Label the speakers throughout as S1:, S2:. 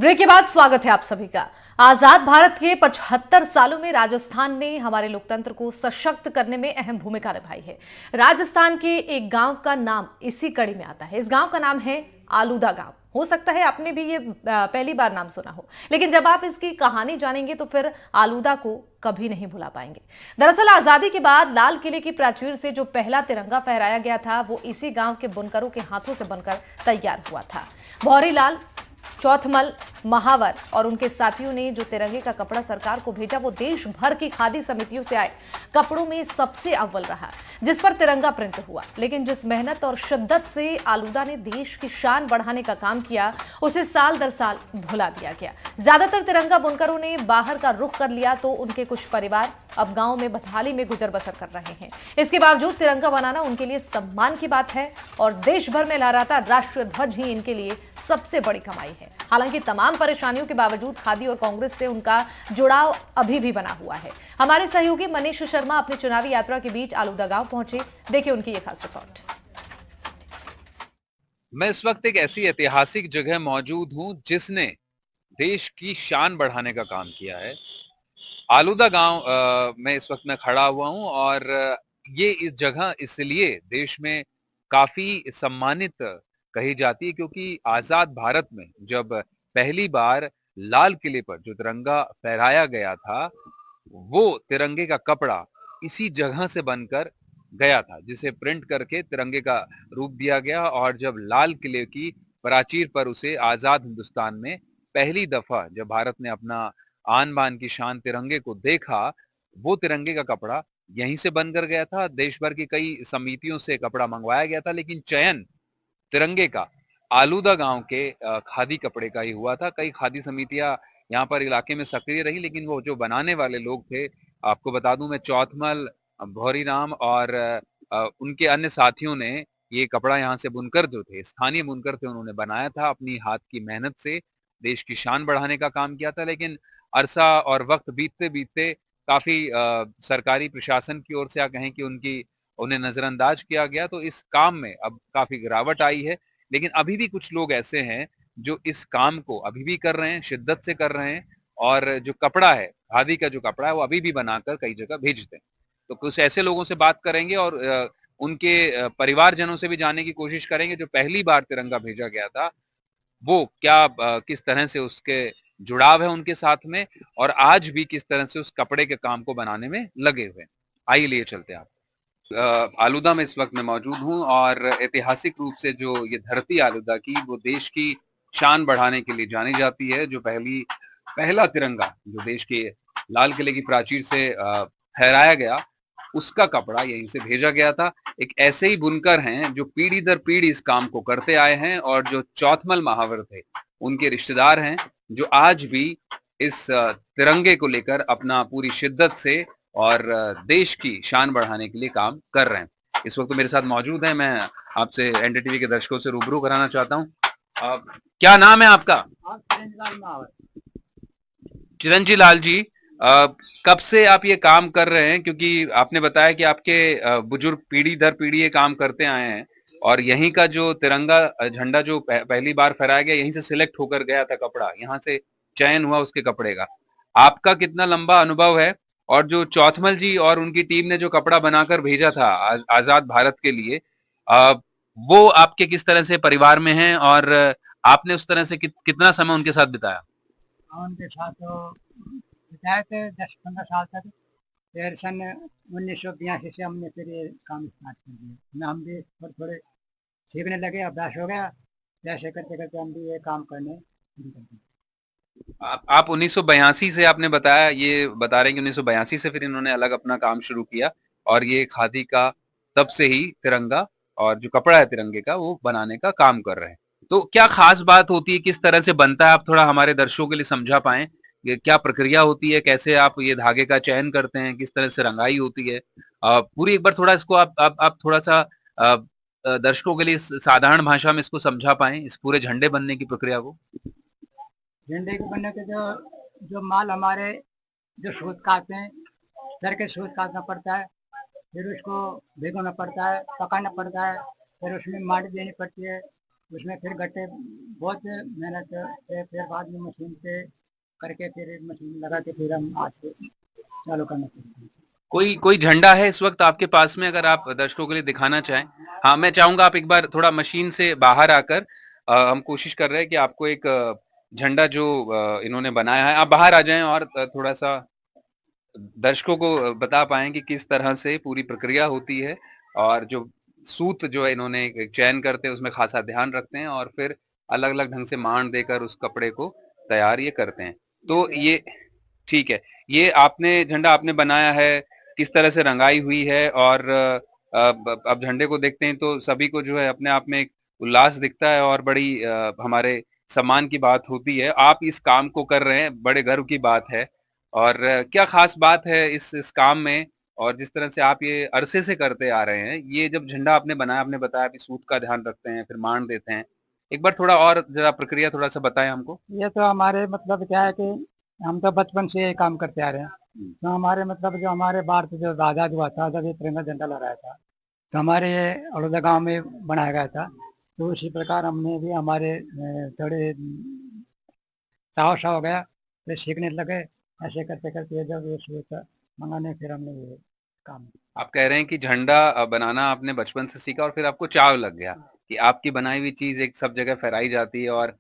S1: Break के बाद स्वागत है आप सभी का। आजाद भारत के 75 सालों में राजस्थान ने हमारे लोकतंत्र को सशक्त करने में अहम भूमिका निभाई है। राजस्थान के एक गांव का नाम इसी कड़ी में आता है। इस गांव का नाम है आलूदा गांव। हो सकता है आपने भी ये पहली बार नाम सुना हो, लेकिन जब आप इसकी कहानी जानेंगे तो फिर आलूदा को कभी नहीं भुला पाएंगे। दरअसल आजादी के बाद लाल किले की प्राचीर से जो पहला तिरंगा फहराया गया था वो इसी गांव के बुनकरों के हाथों से बनकर तैयार हुआ था। भौरी लाल, चौथमल, महावर और उनके साथियों ने जो तिरंगे का कपड़ा सरकार को भेजा वो देश भर की खादी समितियों से आए कपड़ों में सबसे अव्वल रहा, जिस पर तिरंगा प्रिंट हुआ। लेकिन जिस मेहनत और शिद्दत से आलूदा ने देश की शान बढ़ाने का काम किया उसे साल दर साल भुला दिया गया। ज्यादातर तिरंगा बुनकरों ने बाहर का रुख कर लिया तो उनके कुछ परिवार अब गांव में बदहाली में गुजर बसर कर रहे हैं। इसके बावजूद तिरंगा बनाना उनके लिए सम्मान की बात है और देश भर में लहराता राष्ट्रीय ध्वज ही इनके लिए सबसे बड़ी कमाई है। हालांकि तमाम परेशानियों के बावजूद खादी और कांग्रेस से उनका जुड़ाव अभी भी बना हुआ है। हमारे सहयोगी मनीष शर्मा अपनी चुनावी यात्रा के बीच आलूदा गांव पहुंचे। देखिए उनकी ये खास रिपोर्ट।
S2: मैं इस वक्त एक ऐसी ऐतिहासिक जगह मौजूद हूं जिसने देश की शान बढ़ाने का काम किया है। आलूदा गांव में इस वक्त मैं खड़ा हुआ हूं और ये इस जगह इसलिए देश में काफी सम्मानित कही जाती है क्योंकि आजाद भारत में जब पहली बार लाल किले पर जो तिरंगा फहराया गया था वो तिरंगे का कपड़ा इसी जगह से बनकर गया था, जिसे प्रिंट करके तिरंगे का रूप दिया गया। और जब लाल किले की प्राचीर पर उसे आजाद हिंदुस्तान में पहली दफा जब भारत ने अपना आन बान की शान तिरंगे को देखा, वो तिरंगे का कपड़ा यहीं से बनकर गया था। देश भर की कई समितियों से कपड़ा मंगवाया गया था, लेकिन चयन तिरंगे का आलूदा गांव के खादी कपड़े का ही हुआ था। कई खादी समितियां यहाँ पर इलाके में सक्रिय रही, लेकिन वो जो बनाने वाले लोग थे, आपको बता दूं मैं, चौथमल, भौरी राम और उनके अन्य साथियों ने ये कपड़ा यहाँ से बुनकर जो थे, स्थानीय बुनकर थे, उन्होंने बनाया था। अपनी हाथ की मेहनत से देश की शान बढ़ाने का काम किया था। लेकिन अरसा और वक्त बीतते बीतते काफी सरकारी प्रशासन की ओर से या कहें कि उन्हें नजरअंदाज किया गया, तो इस काम में अब काफी गिरावट आई है। लेकिन अभी भी कुछ लोग ऐसे हैं जो इस काम को अभी भी कर रहे हैं, शिद्दत से कर रहे हैं, और जो कपड़ा है, खादी का जो कपड़ा है, वो अभी भी बनाकर कई जगह भेजते हैं। तो कुछ ऐसे लोगों से बात करेंगे और उनके परिवारजनों से भी जानने की कोशिश करेंगे जो पहली बार तिरंगा भेजा गया था वो क्या किस तरह से उसके जुड़ाव है उनके साथ में, और आज भी किस तरह से उस कपड़े के काम को बनाने में लगे हुए हैं। आइए लिए चलते हैं आप। आलूदा में इस वक्त मैं मौजूद हूं और ऐतिहासिक रूप से जो ये धरती आलूदा की, वो देश की शान बढ़ाने के लिए जानी जाती है। जो पहला तिरंगा जो देश के लाल किले की प्राचीर से फहराया गया, उसका कपड़ा यहीं से भेजा गया था। एक ऐसे ही बुनकर हैं जो पीढ़ी दर पीढ़ी इस काम को करते आए हैं, और जो चौथमल महावर थे उनके रिश्तेदार हैं जो आज भी इस तिरंगे को लेकर अपना पूरी शिद्दत से और देश की शान बढ़ाने के लिए काम कर रहे हैं। इस वक्त तो मेरे साथ मौजूद हैं। मैं आपसे एनडीटीवी के दर्शकों से रूबरू कराना चाहता हूँ। क्या नाम है आपका? चिरंजी लाल जी, कब से आप ये काम कर रहे हैं? क्योंकि आपने बताया कि आपके बुजुर्ग पीढ़ी दर पीढ़ी ये काम करते आए हैं, और यहीं का जो तिरंगा झंडा जो पहली बार फहराया गया, यहीं से सिलेक्ट होकर गया था कपड़ा, यहाँ से चयन हुआ उसके कपड़े का। आपका कितना लंबा अनुभव है? और जो चौथमल जी और उनकी टीम ने जो कपड़ा बनाकर भेजा था आजाद भारत के लिए, वो आपके किस तरह से परिवार में हैं, और आपने उस तरह से कितना समय उनके साथ बिताया?
S3: उनके साथ तो बिताए थे 10-15 साल तक। फिर सन 1982 से हमने फिर ये काम स्टार्ट कर दिया। हम भी थोड़े थोड़े सीखने लगे, अभ्यास हो गया। जैसे करते करते हम भी ये काम करने शुरू कर दिए।
S2: आप 1982 से आपने बताया, ये बता रहे हैं कि 1982 से फिर इन्होंने अलग अपना काम शुरू किया, और ये खादी का तब से ही तिरंगा और जो कपड़ा है तिरंगे का वो बनाने का काम कर रहे हैं। तो क्या खास बात होती है, किस तरह से बनता है, आप थोड़ा हमारे दर्शकों के लिए समझा पाएं? ये क्या प्रक्रिया होती है, कैसे आप ये धागे का चयन करते हैं, किस तरह से रंगाई होती है? पूरी एक बार थोड़ा इसको आप थोड़ा सा दर्शकों के लिए साधारण भाषा में इसको समझा पाएं, इस पूरे झंडे बनने की प्रक्रिया को।
S3: झंडे के बनने के जो जो माल हमारे जो सूत काटते हैं, सर के सूत काटना पड़ता है, फिर उसको भिगोना पड़ता है, पकाना पड़ता है, फिर उसमें माटी देनी पड़ती है, उसमें फिर गट्टे बहुत मेहनत से फिर बाद में मशीन से करके फिर मशीन लगा के फिर हम आज से चालू करना चाहते हैं।
S2: कोई कोई झंडा है इस वक्त आपके पास में, अगर आप दर्शकों के लिए दिखाना चाहें? हाँ, मैं चाहूंगा आप एक बार थोड़ा मशीन से बाहर आकर, हम कोशिश कर रहे हैं कि आपको एक झंडा जो इन्होंने बनाया है, आप बाहर आ जाएं और थोड़ा सा दर्शकों को बता पाएं कि किस तरह से पूरी प्रक्रिया होती है, और जो सूत जो है इन्होंने एक चयन करते हैं उसमें खासा ध्यान रखते हैं, और फिर अलग अलग ढंग से मांड देकर उस कपड़े को तैयार ये करते हैं। तो ये ठीक है, ये आपने झंडा आपने बनाया है, किस तरह से रंगाई हुई है, और अब झंडे को देखते हैं तो सभी को जो है अपने आप में एक उल्लास दिखता है, और बड़ी हमारे सम्मान की बात होती है। आप इस काम को कर रहे हैं, बड़े गर्व की बात है। और क्या खास बात है इस काम में, और जिस तरह से आप ये अरसे से करते आ रहे हैं, ये जब झंडा आपने बनाया, आपने बताया कि सूत का ध्यान रखते हैं, फिर मांड देते हैं। एक बार थोड़ा और जरा प्रक्रिया थोड़ा-सा बताएँ हमको?
S3: ये तो हमारे मतलब क्या है कि हम तो बचपन से ये काम करते आ रहे हैं। तो हमारे मतलब जो हमारे भारत जो आज़ाद हुआ था, जब ये तिरंगा झंडा लहराया था, तो हमारे ये अड़ोदा गाँव में बनाया गया था। तो उसी प्रकार हमने भी हमारे थोड़े साहस हो गया, फिर सीखने लगे। ऐसे करते-करते जब ये सोचा मंगाने फिर हमने ये काम
S2: आप कह रहे हैं कि झंडा बनाना आपने बचपन से सीखा, और फिर आपको चाव लग गया कि आपकी बनाई हुई चीज़ एक सब जगह फहराई जाती है, और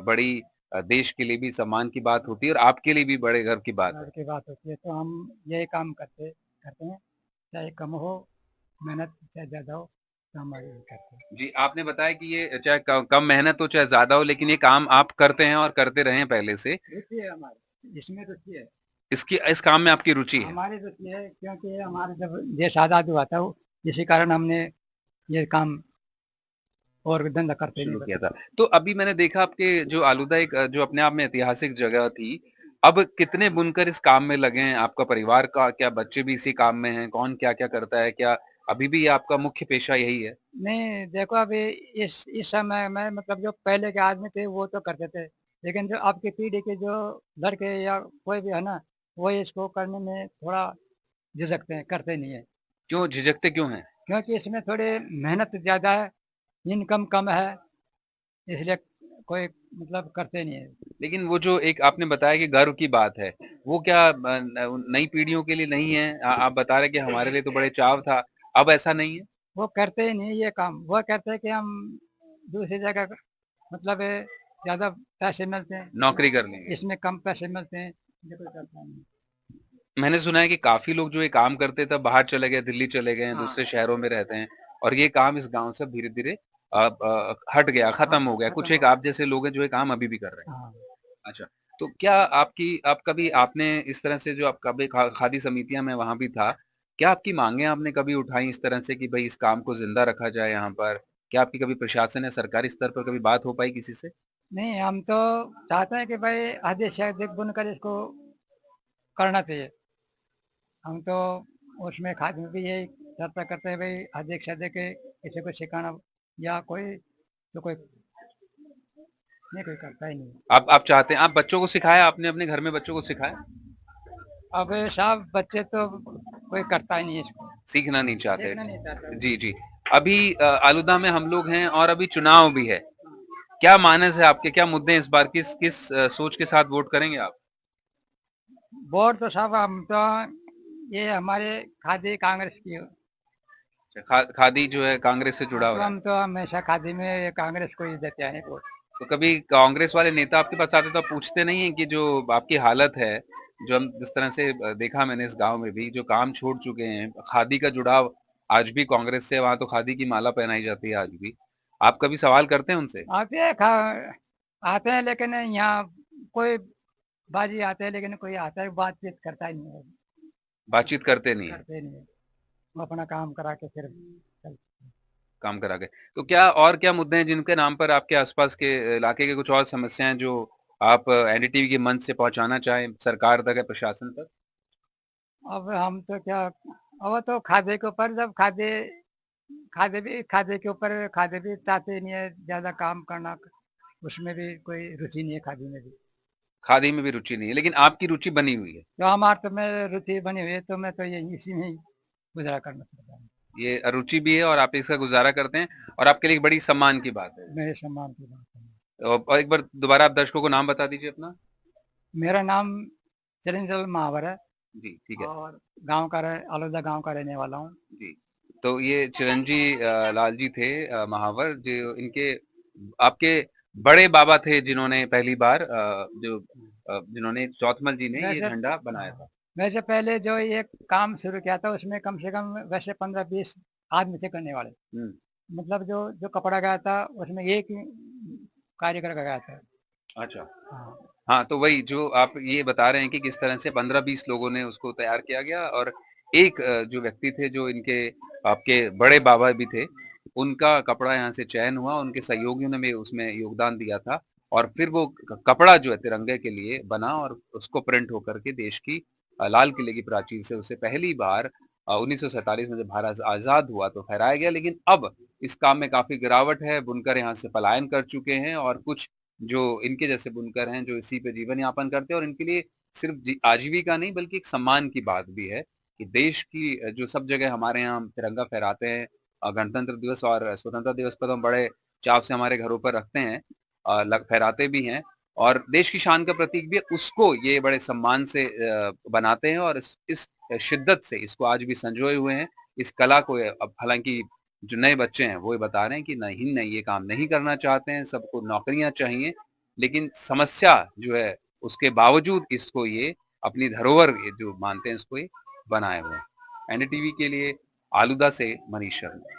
S2: बड़ी देश के लिए भी सम्मान की बात होती है, और आपके लिए भी बड़े गर्व की बात है।
S3: की बात होती है। तो हम यही काम करते करते हैं, चाहे कम हो मेहनत, चाहे ज़्यादा हो, तो हम यही करते हैं।
S2: जी, आपने बताया कि ये चाहे क कम मेहनत हो, चाहे ज़्यादा हो, लेकिन ये काम आप करते हैं और करते रहे हैं पहले से।
S3: रुचि है हमारी, इसमें रुचि है।
S2: इस काम में आपकी रुचि है।
S3: हमारी रुचि है क्योंकि हमारा जब देश आज़ाद हुआ था, इसी कारण हमने ये काम और धंधा करते नहीं
S2: शुरू किया
S3: बचा।
S2: था। तो अभी मैंने देखा आपके जो आलूदा एक जो अपने आप में ऐतिहासिक जगह थी, अब कितने बुनकर इस काम में लगे हैं? आपका परिवार का क्या बच्चे भी इसी काम में हैं? कौन क्या-क्या करता है? क्या अभी भी आपका मुख्य पेशा यही है?
S3: नहीं, देखो अभी इस समय में मतलब जो पहले के आदमी थे वो तो करते थे, लेकिन जो अब की पीढ़ी के जो लड़के या कोई भी है ना, वो इसको करने में थोड़ा झिझकते हैं, करते नहीं है।
S2: क्यों झिझकते क्यों हैं?
S3: क्योंकि इसमें थोड़े मेहनत ज़्यादा है, इनकम कम है, इसलिए कोई मतलब करते नहीं है।
S2: लेकिन वो जो एक आपने बताया कि गर्व की बात है, वो क्या नई पीढ़ियों के लिए नहीं है? आप बता रहे हैं कि हमारे लिए तो बड़े चाव था, अब ऐसा नहीं है?
S3: वो करते ही नहीं ये काम, वो कहते हैं कि हम दूसरी जगह मतलब ज़्यादा पैसे मिलते हैं,
S2: नौकरी कर लेंगे।
S3: इसमें कम पैसे मिलते हैं, ये कोई करता नहीं।
S2: मैंने सुना है कि काफ़ी लोग जो ये काम करते थे बाहर चले गए, दिल्ली चले गए हैं,
S3: हाँ।
S2: दूसरे शहरों में रहते हैं, और ये काम इस गाँव से अब धीरे-धीरे हट गया, खत्म हो गया। कुछ एक आप जैसे लोग हैं जो ये काम अभी भी कर रहे हैं।
S3: हाँ।
S2: अच्छा, तो क्या आप कभी आपने इस तरह से जो आप कभी खादी समितियाँ में वहाँ भी था, क्या आपकी माँगें आपने कभी उठाई इस तरह से कि भई इस काम को ज़िंदा रखा जाए यहाँ पर? क्या आपकी कभी प्रशासन या सरकारी स्तर पर कभी बात हो पाई किसी से?
S3: नहीं, हम तो चाहते हैं कि भाई अधिक से अधिक बुनकर इसको करना चाहिए। हम तो उसमें खाद में भी यही चर्चा करते हैं भाई अधिक से अधिक किसी को सिखाना या कोई तो कोई नहीं, कोई करता ही नहीं।
S2: आप चाहते हैं आप बच्चों को सिखाया आपने अपने घर में बच्चों को सिखाया?
S3: अब साहब बच्चे तो कोई करता ही नहीं है इसको,
S2: सीखना नहीं चाहते।
S3: देखना नहीं चाहता।
S2: जी, जी। अभी आलूदा में हम लोग हैं और अभी चुनाव भी है। क्या मानस है आपके, क्या मुद्दे हैं इस बार? किस किस सोच के साथ वोट करेंगे आप?
S3: वोट तो साहब हम तो ये हमारे खादी कांग्रेस की हो,
S2: खादी जो है कांग्रेस से जुड़ा
S3: तो
S2: हुआ है।
S3: हम तो हमेशा खादी में ये कांग्रेस को ही देते आए हैं वोट।
S2: तो कभी कांग्रेस वाले नेता आपके पास आते तो आप पूछते नहीं हैं कि जो आपकी हालत है, जो हम जिस तरह से देखा मैंने इस गाँव में भी जो काम छोड़ चुके हैं, खादी का जुड़ाव आज भी कांग्रेस से, वहाँ तो खादी की माला पहनाई जाती है आज भी। आप कभी सवाल करते हैं उनसे?
S3: आते हैं लेकिन यहाँ कोई बाजी आते हैं लेकिन कोई आता है बातचीत करता ही नहीं है,
S2: बातचीत करते नहीं हैं,
S3: करते नहीं है। वो अपना काम करा के फिर चल।
S2: काम करा के। तो क्या मुद्दे हैं जिनके नाम पर आपके आसपास के इलाके के कुछ और समस्याएँ जो आप एनडीटीवी के मंच से पहुँचाना चाहें सरकार तक या प्रशासन तक?
S3: अब हम तो क्या, अब तो खादे के ऊपर जब खादे के ऊपर खादे भी चाहते ही नहीं है ज़्यादा काम करना, उसमें भी कोई रुचि नहीं है खादी में भी।
S2: खादी में भी रुचि नहीं है, लेकिन आपकी रुचि बनी हुई है।
S3: तो हमारे तो में रुचि बनी हुई है तो मैं तो ये इसी में ही गुज़ारा करना चाहता हूँ।
S2: ये रुचि भी है और आप इसका गुज़ारा करते हैं, और आपके लिए एक बड़ी सम्मान की बात है।
S3: मेरे सम्मान की बात है।
S2: और एक बार दोबारा आप दर्शकों को नाम बता दीजिए अपना।
S3: मेरा नाम चिरंजीलाल महावर है
S2: जी, ठीक है।
S3: और गांव का आलोदा गांव का रहने वाला हूँ।
S2: जी, तो ये चिरंजी लाल जी थे महावर, जो इनके आपके बड़े बाबा थे जिन्होंने पहली बार जिन्होंने चौथमल जी ने ये
S3: वैसे
S2: झंडा बनाया था।
S3: वैसे पहले जो ये काम शुरू किया था उसमें कम से कम वैसे 15-20 आदमी थे करने वाले।
S2: हुँ,
S3: मतलब जो जो कपड़ा गया था उसमें एक कारीगर का गया था।
S2: अच्छा।
S3: हाँ,
S2: हाँ, तो वही जो आप ये बता रहे हैं कि किस तरह से 15-20 लोगों ने उसको तैयार किया गया और एक जो व्यक्ति थे जो इनके आपके बड़े बाबा भी थे, उनका कपड़ा यहाँ से चयन हुआ, उनके सहयोगियों ने भी उसमें योगदान दिया था और फिर वो क कपड़ा जो है तिरंगे के लिए बना और उसको प्रिंट होकर के देश की लाल किले की प्राचीर से उसे पहली बार 1947 में जब भारत आज़ाद हुआ तो फहराया गया। लेकिन अब इस काम में काफ़ी गिरावट है, बुनकर यहाँ से पलायन कर चुके हैं और कुछ जो इनके जैसे बुनकर हैं, जो इसी पे जीवन यापन करते हैं और इनके लिए सिर्फ आजीविका नहीं बल्कि एक सम्मान की बात भी है कि देश की जो सब जगह हमारे यहाँ हम तिरंगा फहराते हैं गणतंत्र दिवस और स्वतंत्रता दिवस पर तो हम बड़े चाव से हमारे घरों पर रखते हैं फहराते भी हैं और देश की शान का प्रतीक भी है, उसको ये बड़े सम्मान से बनाते हैं और इस शिद्दत से इसको आज भी संजोए हुए हैं। इस कला को अब हालाँकि जो नए बच्चे हैं वो ये बता रहे हैं कि नहीं ये काम नहीं करना चाहते हैं, सबको नौकरियाँ चाहिए, लेकिन समस्या जो है उसके बावजूद इसको ये अपनी धरोहर ये जो मानते हैं इसको ये बनाए हुए हैं। एनडीटीवी के लिए आलूदा से मनीष शर्मा।